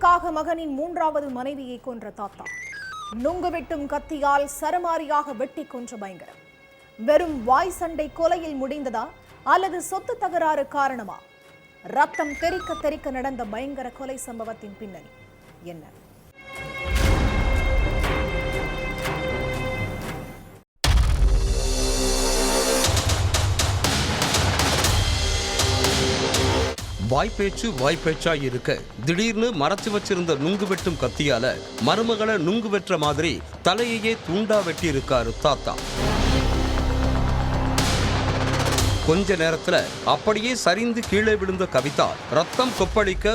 சொத்துக்காக மகனின் 3வது மனைவியை கொன்ற தாத்தா. நுங்கு வெட்டும் கத்தியால் சரமாரியாக வெட்டி கொன்ற பயங்கரம். வெறும் வாய் சண்டை கொலையில் முடிந்ததா அல்லது சொத்து தகராறு காரணமா? ரத்தம் தெறிக்க தெறிக்க நடந்த பயங்கர கொலை சம்பவத்தின் பின்னணி என்ன? வாய்ப்பேச்சா இருக்க திடீர்னு மறைச்சு வச்சிருந்த நுங்கு வெட்டும் கத்தியால மருமகளை நுங்கு வெற்ற மாதிரி தலையையே துண்டா வெட்டி இருக்காரு தாத்தா. கொஞ்ச நேரத்துல அப்படியே சரிந்து கீழே விழுந்த கவிதா ரத்தம் கொப்பளிக்க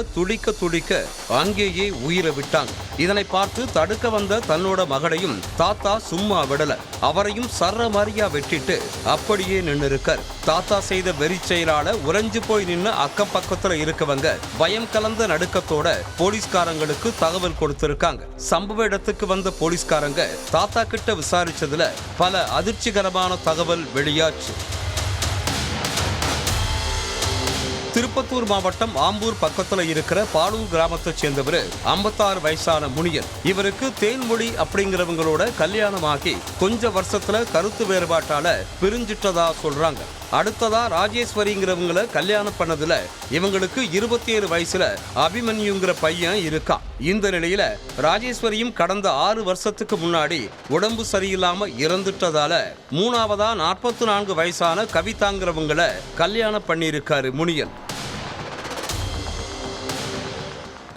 துடிக்க அங்கேயே உயிரை விட்டாங்க. இதனை பார்த்து தடுக்க வந்த தன்னோட மகளையும் தாத்தா சும்மா விடல. அவரையும் சரமாரியா வெட்டிட்டு அப்படியே நின்று இருக்கார். தாத்தா செய்த வெறி செயலால உறைஞ்சு போய் நின்று அக்கம் பக்கத்துல இருக்கவங்க பயம் கலந்த நடுக்கத்தோட போலீஸ்காரங்களுக்கு தகவல் கொடுத்திருக்காங்க. சம்பவ இடத்துக்கு வந்த போலீஸ்காரங்க தாத்தா கிட்ட விசாரிச்சதுல பல அதிர்ச்சிகரமான தகவல் வெளியாச்சு. திருப்பத்தூர் மாவட்டம் ஆம்பூர் பக்கத்துல இருக்கிற பாலூர் கிராமத்தை சேர்ந்தவர் 56 வயசான முனியன். இவருக்கு தேன்மொழி அப்படிங்கிறவங்களோட கல்யாணமாகி கொஞ்ச வருஷத்துல கருத்து வேறுபாட்டால பிரிஞ்சிட்டதா சொல்றாங்க. அடுத்ததா ராஜேஸ்வரிங்கிறவங்கள கல்யாணம் பண்ணதுல இவங்களுக்கு 27 வயசுல அபிமன்யுங்கிற பையன் இருக்கான். இந்த நிலையில ராஜேஸ்வரியும் கடந்த 6 வருஷத்துக்கு முன்னாடி உடம்பு சரியில்லாம இறந்துட்டதால 3வதா 44 வயசான கவிதாங்கிறவங்கள கல்யாணம் பண்ணியிருக்காரு முனியன்.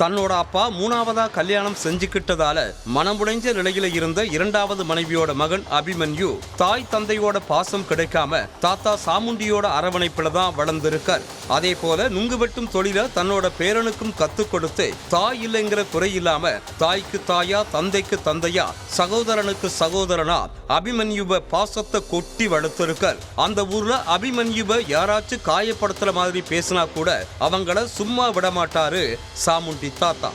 தன்னோட அப்பா 3வதா கல்யாணம் செஞ்சுக்கிட்டதால மனமுடைஞ்ச நிலையில இருந்த 2வது மனைவியோட மகன் அபிமன்யு தாய் தந்தையோட பாசம் கிடைக்காம தாத்தா சாமுண்டியோட அரவணைப்புல தான் வளர்ந்திருக்கார். அதே போல நுங்கு வெட்டும் தொழில தன்னோட பேரனுக்கும் கத்துக் கொடுத்து தாய் இல்லைங்கிற குறை இல்லாம தாய்க்கு தாயா தந்தைக்கு தந்தையா சகோதரனுக்கு சகோதரனா அபிமன்யுவை பாசத்தை கொட்டி வளர்த்திருக்கார். அந்த ஊர்ல அபிமன்யுவை யாராச்சும் காயப்படுத்துற மாதிரி பேசினா கூட அவங்கள சும்மா விட மாட்டாரு சாமுண்டி தாத்தா.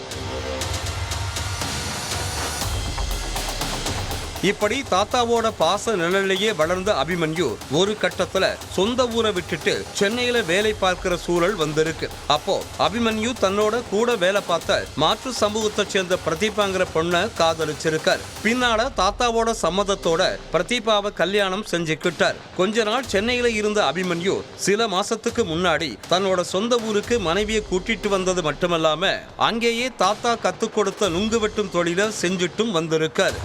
இப்படி தாத்தாவோட பாச நிழலையே வளர்ந்த அபிமன்யு ஒரு கட்டத்துல சொந்த ஊரை விட்டுட்டு சென்னையில வேலை பார்க்கிற சூழல் வந்திருக்கு. அப்போ அபிமன்யு தன்னோட கூட வேலை பார்த்த மாற்று சமூகத்தை சேர்ந்த பிரதீபாங்கிற பொண்ணை காதலிச்சிருக்கார். பின்னால தாத்தாவோட சம்மதத்தோட பிரதீபாவை கல்யாணம் செஞ்சுக்கிட்டார். கொஞ்ச நாள் சென்னையில இருந்த அபிமன்யு சில மாசத்துக்கு முன்னாடி தன்னோட சொந்த ஊருக்கு மனைவியை கூட்டிட்டு வந்தது மட்டுமல்லாம அங்கேயே தாத்தா கத்துக் கொடுத்த நுங்கு வெட்டும் தொழிலை செஞ்சுட்டும் வந்திருக்கார்.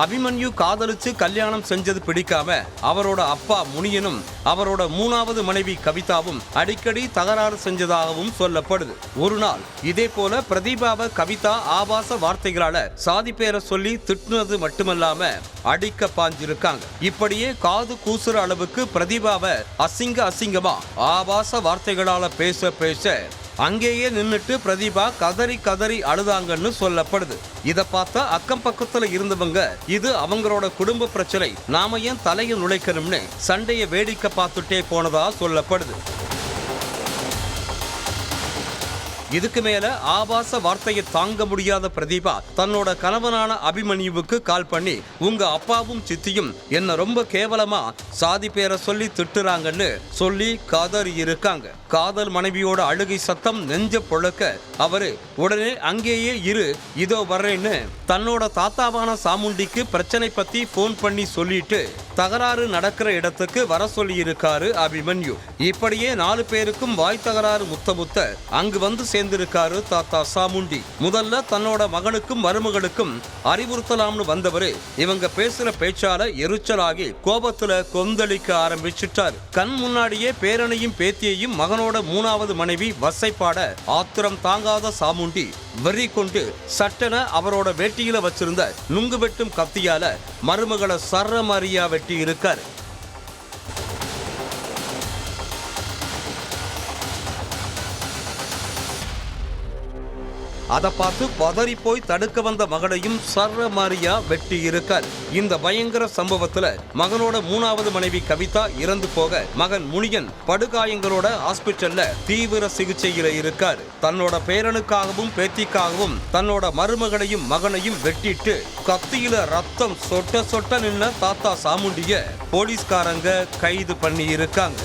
அபிமன்யு காதலிச்சு கல்யாணம் செஞ்சது பிடிக்காம அவரோட அப்பா முனியனும் அவரோட 3வது மனைவி கவிதாவும் அடிக்கடி தகராறு செஞ்சதாகவும் சொல்லப்படுது. ஒரு நாள் இதே போல பிரதீபாவை கவிதா ஆபாச வார்த்தைகளால சாதி பேரை சொல்லி திட்டுனது மட்டுமல்லாம அடிக்க பாஞ்சிருக்காங்க. இப்படியே காது கூசுற அளவுக்கு பிரதீபாவை அசிங்கமா ஆபாச வார்த்தைகளால பேச அங்கேயே நின்னுட்டு பிரதீபா கதறி அழுதாங்கன்னு சொல்லப்படுது. இத பார்த்தா அக்கம் பக்கத்துல இருந்தவங்க இது அவங்களோட குடும்ப பிரச்சனை, நாம ஏன் தலையில் நுழைக்கணும்னு சண்டையை வேடிக்கை பார்த்துட்டே போனதா சொல்லப்படுது. இதுக்கு மேல ஆபாச வார்த்தையை தாங்க முடியாத பிரதீபா தன்னோட கணவனான அபிமன்யுவுக்கு கால் பண்ணி உங்க அப்பாவும் சித்தியும் என்ன ரொம்ப கேவலமா சாதி பேரை சொல்லி திட்டுறாங்கன்னு சொல்லி கதறி இருக்காங்க. காதல் மனைவியோட அழுகை சத்தம் நெஞ்ச பொழக்க அவரு உடனே அங்கேயே இரு இதோ வர்றேன்னு தன்னோட தாத்தாவான சாமுண்டிக்கு பிரச்சனை பத்தி போன் பண்ணி சொல்லிட்டு தகராறு நடக்கிற இடத்துக்கு வர சொல்லி இருக்காரு அபிமன்யு. இப்படியே 4 பேருக்கும் வாய் தகராறு முத்த அங்கு வந்து சேர்ந்திருக்காரு தாத்தா சாமுண்டி. முதல்ல தன்னோட மகனுக்கும் மருமகளுக்கும் அறிவுறுத்தலாம்னு வந்தவரு இவங்க பேசுற பேச்சால எரிச்சலாகி கோபத்துல கொந்தளிக்க ஆரம்பிச்சுட்டாரு. கண் முன்னாடியே பேரனையும் பேத்தியையும் மகனோட 3வது மனைவி வசைப்பாட ஆத்திரம் தாங்காத சாமுண்டி வெறி கொண்டு சட்டென அவரோட வேட்டியில வச்சிருந்த நுங்கு வெட்டும் கத்தியால மருமகளை சரமாரியா வெட்டி இருக்காரு. அதை பார்த்து பதறி போய் தடுக்க வந்த மகனையும் சரமாரியா வெட்டி இருக்கார். இந்த பயங்கர சம்பவத்துல மகனோட 3வது மனைவி கவிதா இறந்து போக மகன் முனியன் படுகாயங்களோட ஹாஸ்பிட்டல்ல தீவிர சிகிச்சையில இருக்கார். தன்னோட பேரனுக்காகவும் பேத்திக்காகவும் தன்னோட மருமகனையும் மகனையும் வெட்டிட்டு கத்தியில ரத்தம் சொட்ட சொட்ட நின்ன தாத்தா சாமுண்டிய போலீஸ்காரங்க கைது பண்ணி இருக்காங்க.